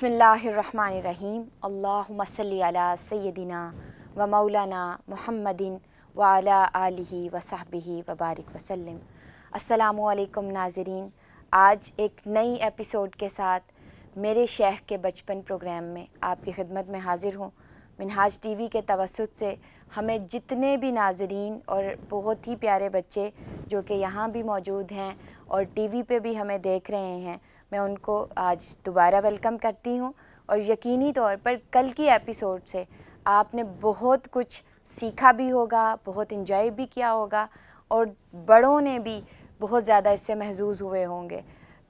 بسم اللہ الرحمن الرحیم اللہم صلی علی سیدنا و مولانا محمد وعلی آلہ وصحبہ وبارک وسلم۔ السلام علیکم ناظرین، آج ایک نئی ایپیسوڈ کے ساتھ میرے شیخ کے بچپن پروگرام میں آپ کی خدمت میں حاضر ہوں۔ منہاج ٹی وی کے توسط سے ہمیں جتنے بھی ناظرین اور بہت ہی پیارے بچے جو کہ یہاں بھی موجود ہیں اور ٹی وی پہ بھی ہمیں دیکھ رہے ہیں، میں ان کو آج دوبارہ ویلکم کرتی ہوں، اور یقینی طور پر کل کی ایپیسوڈ سے آپ نے بہت کچھ سیکھا بھی ہوگا، بہت انجوائے بھی کیا ہوگا، اور بڑوں نے بھی بہت زیادہ اس سے محظوظ ہوئے ہوں گے۔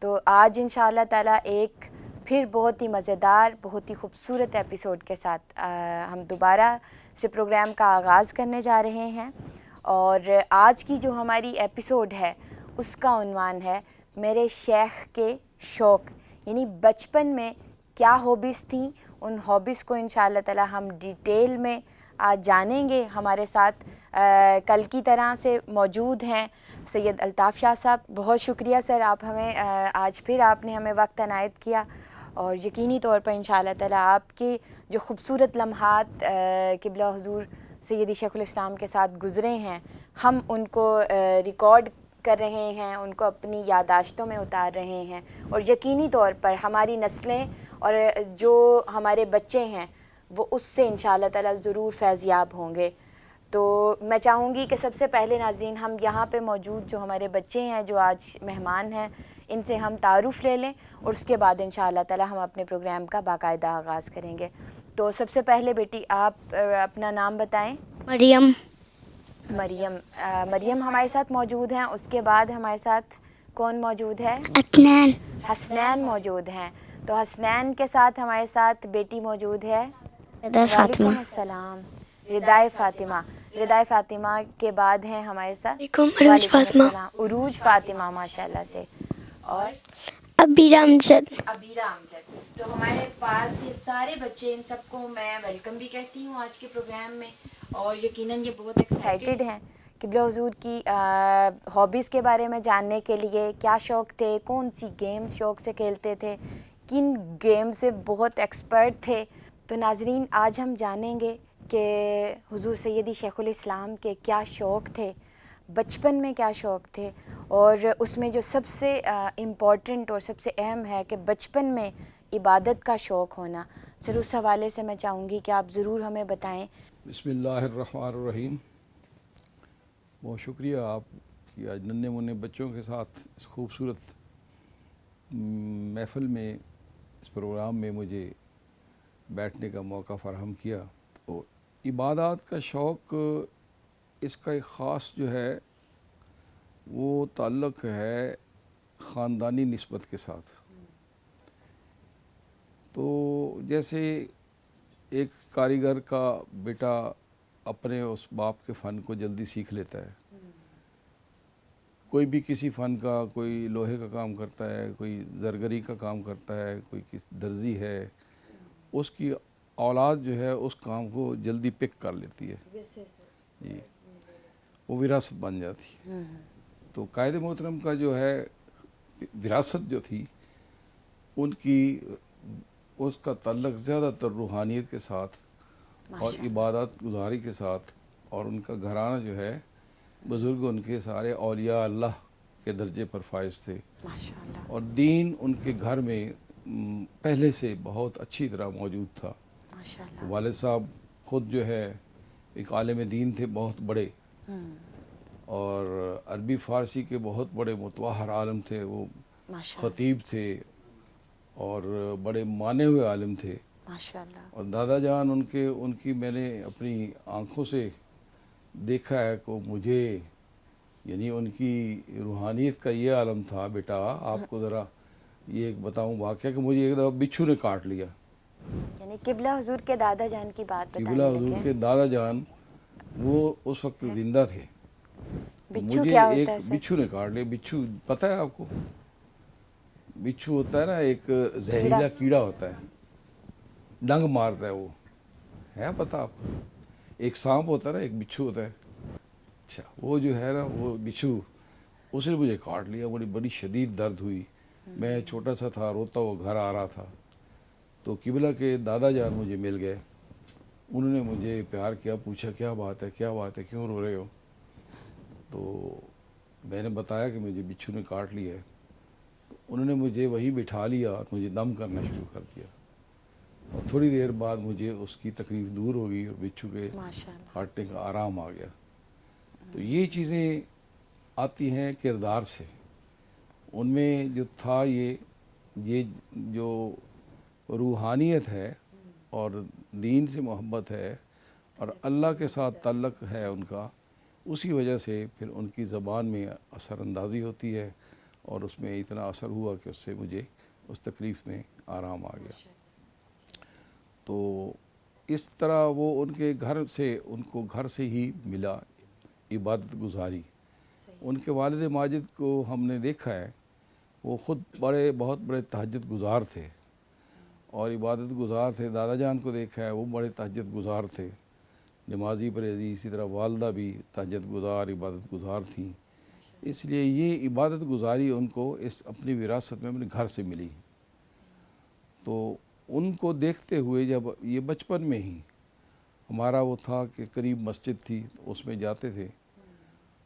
تو آج انشاءاللہ تعالیٰ ایک پھر بہت ہی مزیدار، بہت ہی خوبصورت ایپیسوڈ کے ساتھ ہم دوبارہ سے پروگرام کا آغاز کرنے جا رہے ہیں، اور آج کی جو ہماری ایپیسوڈ ہے اس کا عنوان ہے میرے شیخ کے شوق، یعنی بچپن میں کیا ہابیز تھیں، ان ہابیز کو انشاءاللہ تعالی ہم ڈیٹیل میں آج جانیں گے۔ ہمارے ساتھ کل کی طرح سے موجود ہیں سید الطاف شاہ صاحب۔ بہت شکریہ سر، آپ ہمیں آج پھر آپ نے ہمیں وقت عنایت کیا، اور یقینی طور پر انشاءاللہ تعالی آپ کے جو خوبصورت لمحات قبلہ حضور سیدی شیخ الاسلام کے ساتھ گزرے ہیں، ہم ان کو ریکارڈ کر رہے ہیں، ان کو اپنی یادداشتوں میں اتار رہے ہیں، اور یقینی طور پر ہماری نسلیں اور جو ہمارے بچے ہیں وہ اس سے انشاءاللہ تعالی ضرور فیض یاب ہوں گے۔ تو میں چاہوں گی کہ سب سے پہلے ناظرین ہم یہاں پہ موجود جو ہمارے بچے ہیں جو آج مہمان ہیں ان سے ہم تعارف لے لیں، اور اس کے بعد انشاءاللہ تعالی ہم اپنے پروگرام کا باقاعدہ آغاز کریں گے۔ تو سب سے پہلے بیٹی آپ اپنا نام بتائیں۔ مریم۔ مریم، مریم ہمارے ساتھ موجود ہیں۔ اس کے بعد ہمارے ساتھ کون موجود ہے؟ عدنان۔ حسنین موجود ہیں۔ تو حسنین کے ساتھ ہمارے ساتھ بیٹی موجود ہے۔ رضا فاطمہ۔ وعلیکم السلام۔ ردائے فاطمہ۔ ردائے فاطمہ کے بعد ہیں ہمارے ساتھ عروج وعلیکم فاطمہ۔ السلام، عروج فاطمہ ماشاءاللہ سے، اور ابیرہ امجد۔ ابیرہ امجد۔ تو ہمارے پاس یہ سارے بچے، ان سب کو میں ویلکم بھی کہتی ہوں آج کے پروگرام میں، اور یقیناً یہ بہت ایکسائٹیڈ ہیں قبلہ حضور کی ہابیز کے بارے میں جاننے کے لیے، کیا شوق تھے، کون سی گیمز شوق سے کھیلتے تھے، کن گیم سے بہت ایکسپرٹ تھے۔ تو ناظرین آج ہم جانیں گے کہ حضور سیدی شیخ الاسلام کے کیا شوق تھے، بچپن میں کیا شوق تھے، اور اس میں جو سب سے امپورٹنٹ اور سب سے اہم ہے کہ بچپن میں عبادت کا شوق ہونا۔ سر اس حوالے سے میں چاہوں گی کہ آپ ضرور ہمیں بتائیں۔ بسم اللہ الرحمن الرحیم۔ بہت شکریہ آپ کہ آج ننھے منھے بچوں کے ساتھ اس خوبصورت محفل میں، اس پروگرام میں مجھے بیٹھنے کا موقع فراہم کیا۔ تو عبادات کا شوق، اس کا ایک خاص جو ہے وہ تعلق ہے خاندانی نسبت کے ساتھ۔ تو جیسے ایک کاریگر کا بیٹا اپنے اس باپ کے فن کو جلدی سیکھ لیتا ہے، کوئی بھی کسی فن کا، کوئی لوہے کا کام کرتا ہے، کوئی زرگری کا کام کرتا ہے، کوئی درزی ہے، اس کی اولاد جو ہے اس کام کو جلدی پک کر لیتی ہے، جی وہ وراثت بن جاتی ہے۔ تو قائد محترم کا جو ہے وراثت جو تھی ان کی، اس کا تعلق زیادہ تر روحانیت کے ساتھ اور عبادت گزاری کے ساتھ، اور ان کا گھرانہ جو ہے بزرگ ان کے سارے اولیاء اللہ کے درجے پر فائز تھے، اور دین ان کے گھر میں پہلے سے بہت اچھی طرح موجود تھا۔ والد صاحب خود جو ہے ایک عالم دین تھے، بہت بڑے، اور عربی فارسی کے بہت بڑے متوحر عالم تھے، وہ خطیب تھے اور بڑے مانے ہوئے عالم تھے۔ اور دادا جان ان کی میں نے اپنی آنکھوں سے دیکھا ہے کہ مجھے، یعنی ان کی روحانیت کا یہ عالم تھا۔ بیٹا آپ کو ذرا یہ ایک بتاؤں واقعہ کہ مجھے ایک دفعہ بچھو نے کاٹ لیا، یعنی قبلہ حضور کے دادا جان کی بات قبلہ بتانے حضور لگے۔ کے دادا جان وہ اس وقت زندہ تھے۔ بچھو مجھے کیا ہوتا ایک ہے سر؟ بچھو نے کاٹ لیا۔ بچھو پتہ ہے آپ کو؟ بچھو ہوتا ہے نا ایک زہریلا کیڑا ہوتا ہے، ڈنگ مارتا ہے، وہ ہے پتہ آپ کو؟ ایک سانپ ہوتا ہے نا، ایک بچھو ہوتا ہے، اچھا وہ جو ہے نا وہ بچھو، اس نے مجھے کاٹ لیا، بڑی شدید درد ہوئی، میں چھوٹا سا تھا، روتا ہوا گھر آ رہا تھا۔ تو قبلہ کے دادا جان مجھے مل گئے. انہوں نے مجھے پیار کیا, پوچھا کیا بات ہے کیوں رو رہے ہو. تو میں نے بتایا کہ مجھے بچھو نے کاٹ لیا ہے. تو انہوں نے مجھے وہیں بٹھا لیا اور مجھے دم کرنا شروع کر دیا, اور تھوڑی دیر بعد مجھے اس کی تکلیف دور ہو گئی اور بچھو کے کاٹنے کا آرام آ گیا. تو یہ چیزیں آتی ہیں کردار سے. ان میں جو تھا یہ جو روحانیت ہے اور دین سے محبت ہے اور اللہ کے ساتھ تعلق ہے ان کا, اسی وجہ سے پھر ان کی زبان میں اثر اندازی ہوتی ہے, اور اس میں اتنا اثر ہوا کہ اس سے مجھے اس تکلیف میں آرام آ گیا. تو اس طرح وہ ان کو گھر سے ہی ملا عبادت گزاری. ان کے والد ماجد کو ہم نے دیکھا ہے, وہ خود بہت بڑے تہجد گزار تھے اور عبادت گزار تھے. دادا جان کو دیکھا ہے, وہ بڑے تہجد گزار تھے, نمازی پرہیزی. اسی طرح والدہ بھی تہجد گزار عبادت گزار تھیں. اس لیے یہ عبادت گزاری ان کو اس اپنی وراثت میں اپنے گھر سے ملی. تو ان کو دیکھتے ہوئے جب یہ بچپن میں ہی ہمارا وہ تھا کہ قریب مسجد تھی, اس میں جاتے تھے.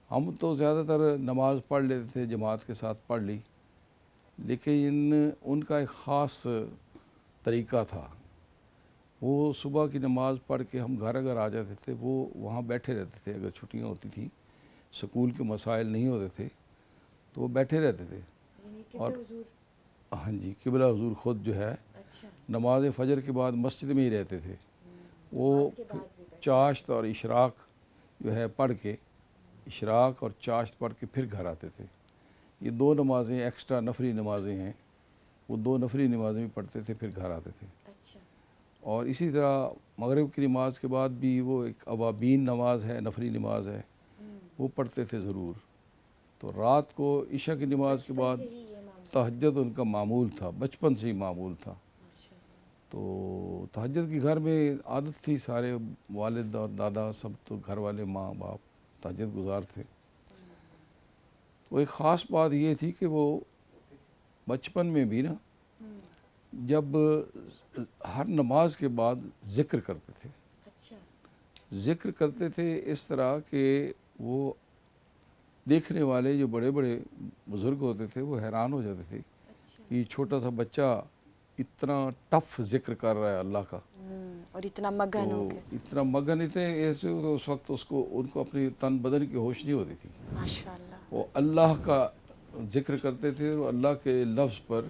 ہم تو زیادہ تر نماز پڑھ لیتے تھے, جماعت کے ساتھ پڑھ لی, لیکن ان کا ایک خاص طریقہ تھا. وہ صبح کی نماز پڑھ کے ہم گھر اگر آ جاتے تھے, وہ وہاں بیٹھے رہتے تھے. اگر چھٹیاں ہوتی تھیں, سکول کے مسائل نہیں ہوتے تھے, تو وہ بیٹھے رہتے تھے. اور ہاں جی, قبلہ حضور خود جو ہے نماز فجر کے بعد مسجد میں ہی رہتے تھے. وہ چاشت اور اشراق جو ہے پڑھ کے, اشراق اور چاشت پڑھ کے پھر گھر آتے تھے. یہ 2 نمازیں ایکسٹرا نفلی نمازیں ہیں, وہ 2 نفلی نمازیں بھی پڑھتے تھے, پھر گھر آتے تھے. اور اسی طرح مغرب کی نماز کے بعد بھی وہ ایک اوابین نماز ہے, نفلی نماز ہے, وہ پڑھتے تھے ضرور. تو رات کو عشاء کی نماز کے بعد تہجد ان کا معمول تھا, بچپن سے ہی معمول تھا. تو تہجد کی گھر میں عادت تھی, سارے والد اور دادا سب, تو گھر والے ماں باپ تہجد گزار تھے. تو ایک خاص بات یہ تھی کہ وہ بچپن میں بھی نا, جب ہر نماز کے بعد ذکر کرتے تھے. ذکر کرتے تھے اس طرح کہ وہ دیکھنے والے جو بڑے بڑے بزرگ ہوتے تھے وہ حیران ہو جاتے تھے کہ یہ چھوٹا سا بچہ اتنا ٹف ذکر کر رہا ہے اللہ کا, اور اتنا مگن ہو تو گیا. اتنا مگن اتنے ایسے, اس وقت ان کو اپنی تن بدن کی ہوش نہیں ہوتی تھی. ماشاءاللہ. وہ اللہ کا ذکر کرتے تھے اور اللہ کے لفظ پر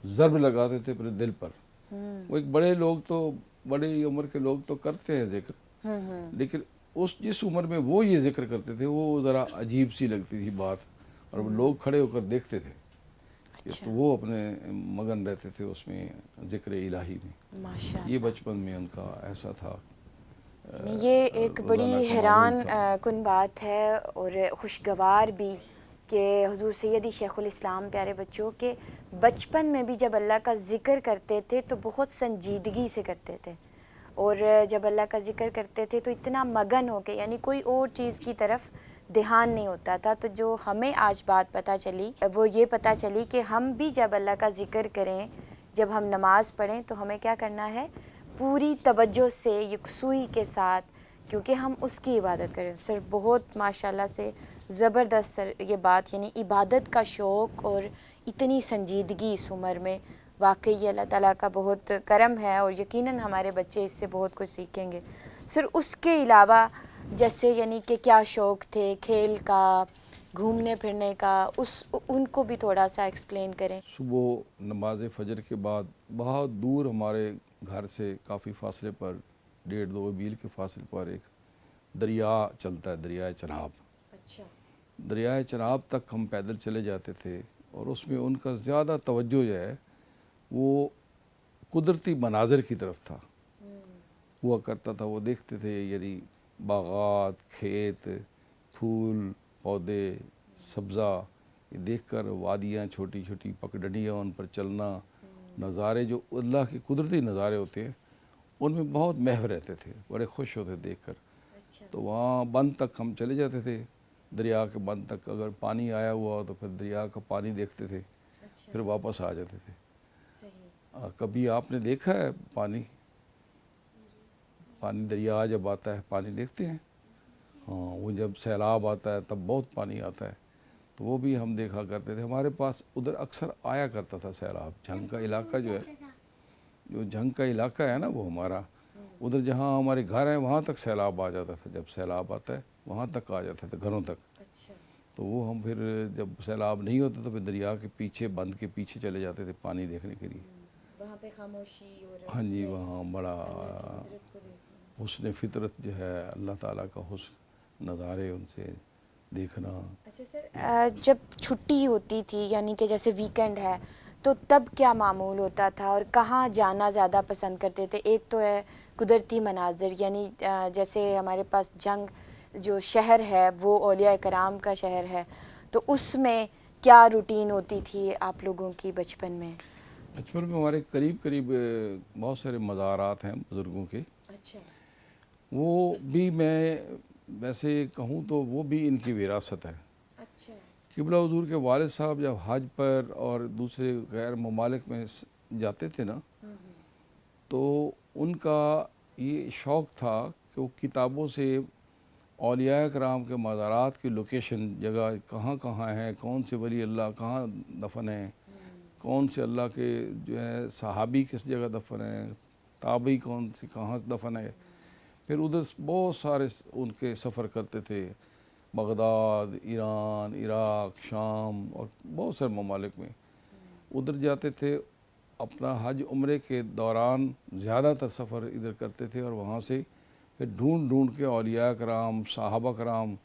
ضرب لگاتے تھے اپنے دل پر. وہ ایک بڑے لوگ تو, بڑی عمر کے لوگ تو کرتے ہیں ذکر, لیکن جس عمر میں وہ یہ ذکر کرتے تھے وہ ذرا عجیب سی لگتی تھی بات, اور لوگ کھڑے ہو کر دیکھتے تھے. تو وہ اپنے مگن رہتے تھے اس میں ذکر الہی میں. یہ بچپن میں ان کا ایسا تھا. یہ ایک بڑی حیران کن بات ہے اور خوشگوار بھی کہ حضور سیدی شیخ الاسلام پیارے بچوں کے بچپن میں بھی جب اللہ کا ذکر کرتے تھے تو بہت سنجیدگی سے کرتے تھے, اور جب اللہ کا ذکر کرتے تھے تو اتنا مگن ہو کے, یعنی کوئی اور چیز کی طرف دھیان نہیں ہوتا تھا. تو جو ہمیں آج بات پتہ چلی وہ یہ پتہ چلی کہ ہم بھی جب اللہ کا ذکر کریں, جب ہم نماز پڑھیں, تو ہمیں کیا کرنا ہے, پوری توجہ سے یکسوئی کے ساتھ, کیونکہ ہم اس کی عبادت کریں. سر بہت ماشاءاللہ سے زبردست سر یہ بات, یعنی عبادت کا شوق اور اتنی سنجیدگی اس عمر میں, واقعی اللہ تعالیٰ کا بہت کرم ہے, اور یقیناً ہمارے بچے اس سے بہت کچھ سیکھیں گے. سر اس کے علاوہ جیسے یعنی کہ کیا شوق تھے, کھیل کا, گھومنے پھرنے کا, ان کو بھی تھوڑا سا ایکسپلین کریں. صبح نماز فجر کے بعد بہت دور ہمارے گھر سے کافی فاصلے پر, 1.5-2 میل کے فاصلے پر ایک دریا چلتا ہے, دریائے چناب. دریائے چناب تک ہم پیدل چلے جاتے تھے, اور اس میں ان کا زیادہ توجہ جو ہے وہ قدرتی مناظر کی طرف تھا, ہوا کرتا تھا. وہ دیکھتے تھے یعنی باغات, کھیت, پھول پودے, سبزہ, یہ دیکھ کر وادیاں چھوٹی چھوٹی پگڈنڈیاں, ان پر چلنا, نظارے جو اللہ کے قدرتی نظارے ہوتے ہیں ان میں بہت محو رہتے تھے, بڑے خوش ہوتے دیکھ کر. تو وہاں بند تک ہم چلے جاتے تھے, دریا کے بند تک. اگر پانی آیا ہوا تو پھر دریا کا پانی دیکھتے تھے, پھر واپس آ جاتے تھے. کبھی آپ نے دیکھا ہے پانی دریا جب آتا ہے پانی دیکھتے ہیں؟ ہاں، وہ جب سیلاب آتا ہے تب بہت پانی آتا ہے، تو وہ بھی ہم دیکھا کرتے تھے. ہمارے پاس ادھر اکثر آیا کرتا تھا سیلاب. جھنگ کا علاقہ جھنگ کا علاقہ ہے نا وہ ہمارا، ادھر جہاں ہمارے گھر ہیں وہاں تک سیلاب آ جاتا تھا. جب سیلاب آتا ہے وہاں تک آ جاتا تھا، گھروں تک. تو وہ ہم پھر جب سیلاب نہیں ہوتا تو پھر دریا کے پیچھے، بند کے پیچھے چلے جاتے تھے پانی دیکھنے کے لیے. وہاں پہ خاموشی اور ہاں جی، وہاں بڑا حسن فطرت جو ہے، اللہ تعالیٰ کا حسن نظارے ان سے دیکھنا. اچھا سر، جب چھٹی ہوتی تھی یعنی کہ جیسے ویکنڈ ہے تو تب کیا معمول ہوتا تھا اور کہاں جانا زیادہ پسند کرتے تھے؟ ایک تو ہے قدرتی مناظر، یعنی جیسے ہمارے پاس جنگ جو شہر ہے وہ اولیاء کرام کا شہر ہے، تو اس میں کیا روٹین ہوتی تھی آپ لوگوں کی بچپن میں؟ بچپن میں ہمارے قریب بہت سارے مزارات ہیں بزرگوں کے. اچھا. وہ بھی میں ویسے کہوں تو وہ بھی ان کی وراثت ہے. اچھا. قبلہ حضور کے والد صاحب جب حج پر اور دوسرے غیر ممالک میں جاتے تھے نا، تو ان کا یہ شوق تھا کہ وہ کتابوں سے اولیاء کرام کے مزارات کی لوکیشن، جگہ کہاں کہاں ہیں، کون سے ولی اللہ کہاں دفن ہیں، کون سے اللہ کے جو ہے صحابی کس جگہ دفن ہیں، تابعی کون سے کہاں دفن ہے. پھر ادھر بہت سارے ان کے سفر کرتے تھے، بغداد، ایران، عراق، شام اور بہت سارے ممالک میں ادھر جاتے تھے. اپنا حج عمرے کے دوران زیادہ تر سفر ادھر کرتے تھے، اور وہاں سے پھر ڈھونڈ کے اولیاء کرام، صحابہ کرام،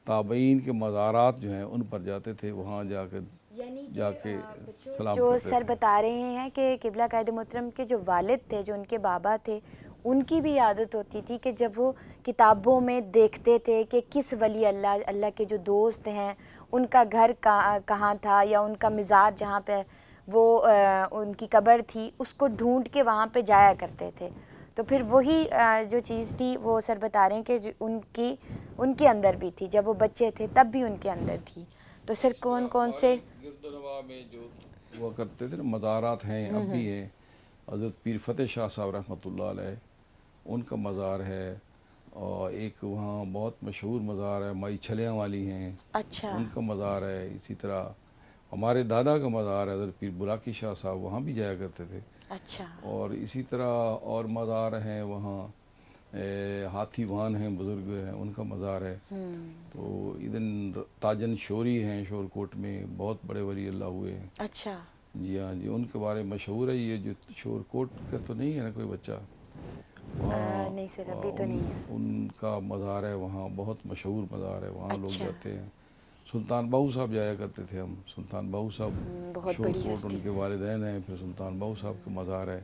تابعین کے مزارات جو ہیں ان پر جاتے تھے. وہاں جا کے سلام جو کرتے سر تھے. بتا رہے ہیں کہ قبلہ قائد محترم کے جو والد تھے، جو ان کے بابا تھے، ان کی بھی عادت ہوتی تھی کہ جب وہ کتابوں میں دیکھتے تھے کہ کس ولی اللہ کے جو دوست ہیں ان کا گھر کہاں تھا، یا ان کا مزار جہاں پہ وہ ان کی قبر تھی، اس کو ڈھونڈ کے وہاں پہ جایا کرتے تھے. تو پھر وہی جو چیز تھی وہ سر بتا رہے ہیں کہ ان کے اندر بھی تھی، جب وہ بچے تھے تب بھی ان کے اندر تھی. تو سر کون سے گرد و نواح میں جو ہوا کرتے تھے نا مزارات ہیں، اب بھی ہیں. حضرت پیر فتح شاہ صاحب رحمۃ اللہ علیہ، ان کا مزار ہے. اور ایک وہاں بہت مشہور مزار ہے، مائی چھلیاں والی ہیں، اچھا. ان کا مزار ہے. اسی طرح ہمارے دادا کا مزار ہے حضرت پیر بلاکی شاہ صاحب، وہاں بھی جایا کرتے تھے. اچھا. اور اسی طرح اور مزار ہیں وہاں، ہاتھی وان ہیں، بزرگ ہیں، ان کا مزار ہے. تو ادھر تاجن شوری ہیں شور کوٹ میں، بہت بڑے ولی اللہ ہوئے ہیں. اچھا. جی ہاں جی، ان کے بارے میں مشہور ہے. یہ جو شور کوٹ کا تو نہیں ہے نا کوئی بچہ وہاں، نہیں سر ابھی تو نہیں ہے. ان کا مزار ہے وہاں، بہت مشہور مزار ہے، وہاں لوگ اچھا. جاتے ہیں. سلطان باہو صاحب جایا کرتے تھے ہم. سلطان باہو صاحب بہت شور بڑی کوٹ ان ہستی. کے والدین ہیں. پھر سلطان باہو صاحب کا مزار ہے،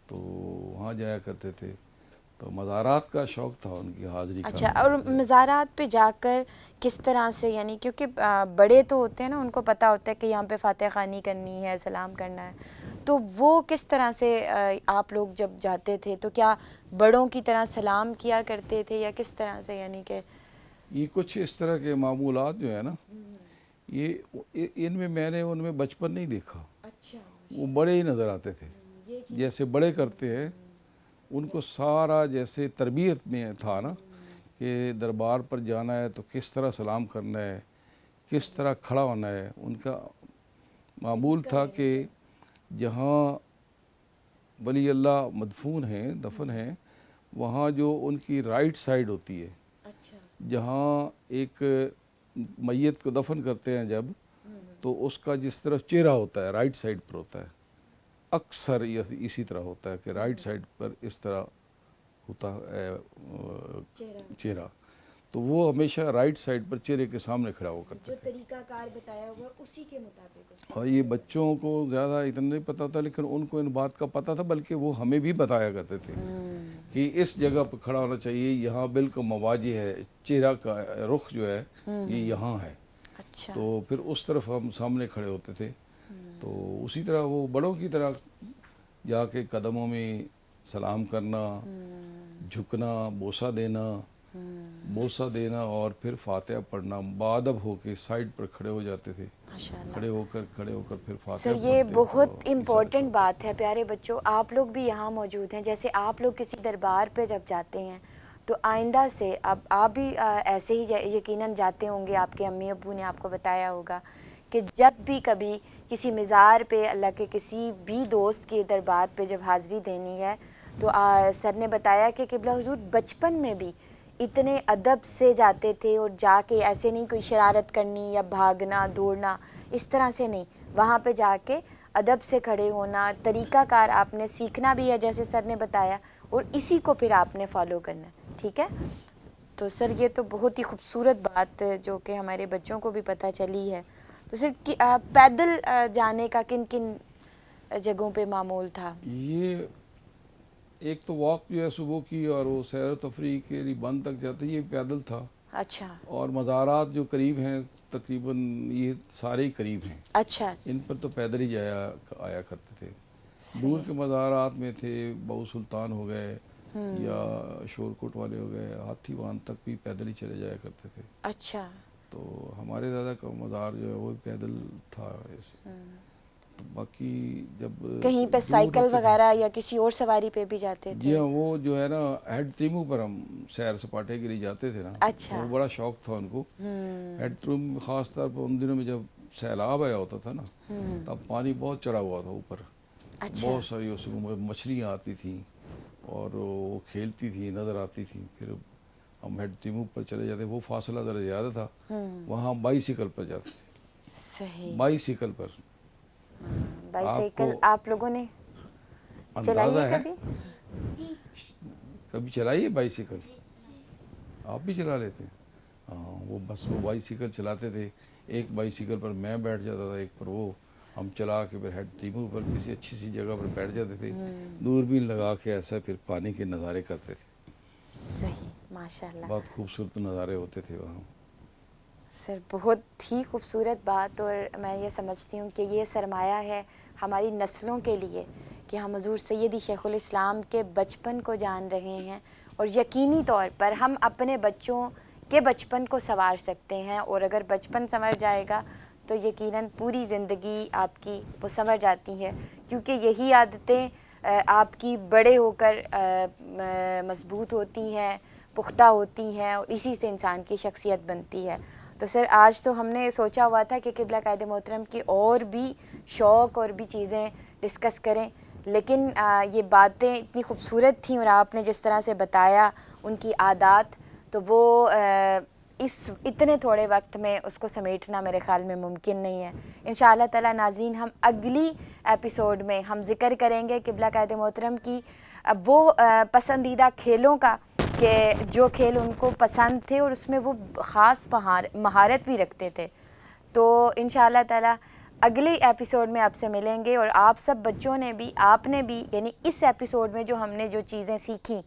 تو وہاں جایا کرتے تھے. تو مزارات کا شوق تھا ان کی حاضری کا. اچھا. اور مزارات پہ جا کر کس طرح سے، یعنی کیونکہ بڑے تو ہوتے ہیں نا، ان کو پتہ ہوتا ہے کہ یہاں پہ فاتح خوانی کرنی ہے، سلام کرنا ہے، تو وہ کس طرح سے آپ لوگ جب جاتے تھے تو کیا بڑوں کی طرح سلام کیا کرتے تھے یا کس طرح سے؟ یعنی کہ یہ کچھ اس طرح کے معمولات جو ہے نا، یہ ان میں نے ان میں بچپن نہیں دیکھا. اچھا. وہ بڑے ہی نظر آتے تھے، جیسے بڑے کرتے ہیں. ان کو سارا جیسے تربیت میں تھا نا کہ دربار پر جانا ہے تو کس طرح سلام کرنا ہے، کس طرح کھڑا ہونا ہے. ان کا معمول تھا کہ جہاں ولی اللہ مدفون ہیں، دفن ہیں، وہاں جو ان کی رائٹ سائڈ ہوتی ہے، جہاں ایک میت کو دفن کرتے ہیں جب، تو اس کا جس طرف چہرہ ہوتا ہے رائٹ سائڈ پر ہوتا ہے. اکثر اسی طرح ہوتا ہے کہ رائٹ سائڈ پر اس طرح ہوتا ہے چہرہ. تو وہ ہمیشہ رائٹ سائڈ پر چہرے کے سامنے کھڑا ہو کرتے جو تھے. طریقہ کار بتایا ہوا اسی کے مطابق. اور یہ بچوں کو زیادہ اتنا نہیں پتہ تھا، لیکن ان کو ان بات کا پتہ تھا، بلکہ وہ ہمیں بھی بتایا کرتے تھے کہ اس جگہ پہ کھڑا ہونا چاہیے، یہاں بالکل مواجہ ہے، چہرہ کا رخ جو ہے یہ یہاں ہے. اچھا. تو پھر اس طرف ہم سامنے کھڑے ہوتے تھے. تو اسی طرح وہ بڑوں کی طرح جا کے قدموں میں سلام کرنا، جھکنا، بوسہ دینا، بوسہ دینا اور پھر فاتحہ پڑھنا، باادب ہو کے سائڈ پر کھڑے ہو جاتے تھے، ماشاءاللہ کھڑے ہو کر پھر فاتحہ سر پڑھتے. یہ تو بہت اس امپورٹنٹ بات ہے پیارے بچوں. آپ لوگ بھی یہاں موجود ہیں، جیسے آپ لوگ کسی دربار پہ جب جاتے ہیں تو آئندہ سے اب آپ بھی ایسے ہی یقیناً جاتے ہوں گے، آپ کے امی ابو نے آپ کو بتایا ہوگا کہ جب بھی کبھی کسی مزار پہ اللہ کے کسی بھی دوست کے دربار پہ جب حاضری دینی ہے تو سر نے بتایا کہ قبلہ حضور بچپن میں بھی اتنے ادب سے جاتے تھے، اور جا کے ایسے نہیں کوئی شرارت کرنی یا بھاگنا دوڑنا، اس طرح سے نہیں، وہاں پہ جا کے ادب سے کھڑے ہونا، طریقہ کار آپ نے سیکھنا بھی ہے جیسے سر نے بتایا، اور اسی کو پھر آپ نے فالو کرنا ہے. ٹھیک ہے؟ تو سر یہ تو بہت ہی خوبصورت بات جو کہ ہمارے بچوں کو بھی پتہ چلی ہے. تو سر پیدل جانے کا کن کن جگہوں پہ معمول تھا؟ یہ ایک تو واک جو ہے صبح کی، اور وہ سیر و تفریح کے لیے بند تک جاتے، یہ پیدل تھا. اچھا اور مزارات جو قریب ہیں تقریباً یہ سارے ہی قریب ہیں، اچھا ان پر تو پیدل ہی آیا کرتے تھے. دور صحیح. کے مزارات میں تھے، بہو سلطان ہو گئے یا شورکوٹ والے ہو گئے، ہاتھی وان تک بھی پیدل ہی چلے جایا کرتے تھے. اچھا. تو ہمارے دادا کا مزار جو ہے وہ پیدل تھا ایسے. تو باقی جب کہیں پہ دور سائیکل ہوتے تھے، وغیرہ یا کسی اور سواری پہ بھی جاتے جی تھے؟ ہاں، وہ جو ہے نا ہیڈ تریمو پر ہم سیر سپاٹے کے لیے جاتے تھے نا، اچھا. وہ بڑا شوق تھا ان کو. ہیڈ تریمو خاص طور پر ان دنوں میں جب سیلاب آیا ہوتا تھا نا، تب پانی بہت چڑھا ہوا تھا اوپر، اچھا. بہت ساری اس میں مچھلیاں آتی تھیں اور وہ کھیلتی تھیں، نظر آتی تھیں. پھر ہم ہیڈ تریمو پر چلے جاتے، وہ فاصلہ ذرا زیادہ تھا، وہاں بائیسیکل پر جاتے تھے. صحیح. بائیسیکل پر بائیسیکل آپ لوگوں نے چلائی اندازہ ہے ہے؟ کبھی؟ کبھی چلائی ہے بائیسیکل؟ آپ بھی چلا لیتے ہیں؟ ہاں، وہ بس وہ بائیسیکل چلاتے تھے. ایک بائیسیکل پر میں بیٹھ جاتا تھا، ایک پر وہ، ہم چلا کے پھر ہیڈ تریمو پر کسی اچھی سی جگہ پر بیٹھ جاتے تھے، دوربین لگا کے ایسا پھر پانی کے نظارے کرتے تھے. صحیح. ماشاءاللہ. بہت خوبصورت نظارے ہوتے تھے وہاں. سر بہت ہی خوبصورت بات، اور میں یہ سمجھتی ہوں کہ یہ سرمایہ ہے ہماری نسلوں کے لیے کہ ہم حضور سیدی شیخ الاسلام کے بچپن کو جان رہے ہیں، اور یقینی طور پر ہم اپنے بچوں کے بچپن کو سنوار سکتے ہیں. اور اگر بچپن سنور جائے گا تو یقیناً پوری زندگی آپ کی وہ سنور جاتی ہے، کیونکہ یہی عادتیں آپ کی بڑے ہو کر مضبوط ہوتی ہیں، پختہ ہوتی ہیں، اور اسی سے انسان کی شخصیت بنتی ہے. تو سر آج تو ہم نے سوچا ہوا تھا کہ قبلہ قائد محترم کی اور بھی شوق اور بھی چیزیں ڈسکس کریں، لیکن یہ باتیں اتنی خوبصورت تھیں اور آپ نے جس طرح سے بتایا ان کی عادات، تو وہ اس اتنے تھوڑے وقت میں اس کو سمیٹنا میرے خیال میں ممکن نہیں ہے. انشاءاللہ تعالی ناظرین، ہم اگلی ایپیسوڈ میں ہم ذکر کریں گے قبلہ قائد محترم کی وہ پسندیدہ کھیلوں کا، کہ جو کھیل ان کو پسند تھے اور اس میں وہ خاص مہارت بھی رکھتے تھے. تو انشاءاللہ تعالی اگلے ایپیسوڈ میں آپ سے ملیں گے، اور آپ سب بچوں نے بھی، آپ نے بھی، یعنی اس ایپیسوڈ میں جو ہم نے جو چیزیں سیکھیں،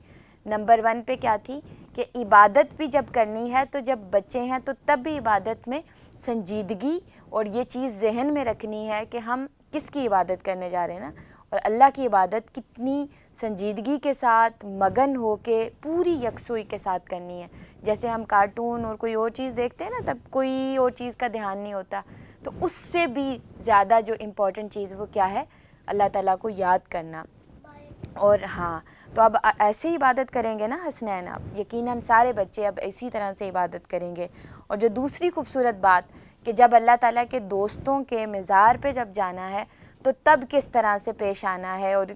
نمبر 1 پہ کیا تھی کہ عبادت بھی جب کرنی ہے تو جب بچے ہیں تو تب بھی عبادت میں سنجیدگی اور یہ چیز ذہن میں رکھنی ہے کہ ہم کس کی عبادت کرنے جا رہے ہیں نا، اور اللہ کی عبادت کتنی سنجیدگی کے ساتھ مگن ہو کے پوری یکسوئی کے ساتھ کرنی ہے. جیسے ہم کارٹون اور کوئی اور چیز دیکھتے ہیں نا، تب کوئی اور چیز کا دھیان نہیں ہوتا، تو اس سے بھی زیادہ جو امپورٹنٹ چیز وہ کیا ہے، اللہ تعالیٰ کو یاد کرنا. اور ہاں، تو اب ایسے ہی عبادت کریں گے نا حسنین، اب یقیناً سارے بچے اب اسی طرح سے عبادت کریں گے. اور جو دوسری خوبصورت بات کہ جب اللہ تعالیٰ کے دوستوں کے مزار پہ جب جانا ہے تو تب کس طرح سے پیش آنا ہے، اور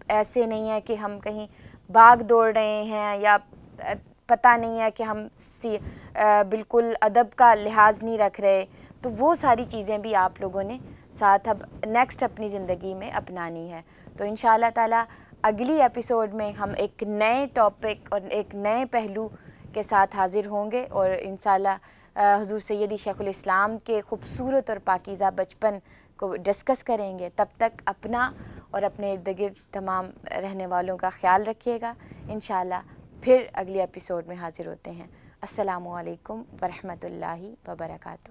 ایسے نہیں ہے کہ ہم کہیں بھاگ دوڑ رہے ہیں یا پتہ نہیں ہے کہ ہم بالکل ادب کا لحاظ نہیں رکھ رہے. تو وہ ساری چیزیں بھی آپ لوگوں نے ساتھ اب نیکسٹ اپنی زندگی میں اپنانی ہے. تو انشاءاللہ تعالی اگلی ایپیسوڈ میں ہم ایک نئے ٹاپک اور ایک نئے پہلو کے ساتھ حاضر ہوں گے، اور انشاءاللہ حضور سیدی شیخ الاسلام کے خوبصورت اور پاکیزہ بچپن کو ڈسکس کریں گے. تب تک اپنا اور اپنے ارد گرد تمام رہنے والوں کا خیال رکھیے گا. انشاءاللہ پھر اگلی ایپیسوڈ میں حاضر ہوتے ہیں. السلام علیکم ورحمۃ اللہ وبرکاتہ.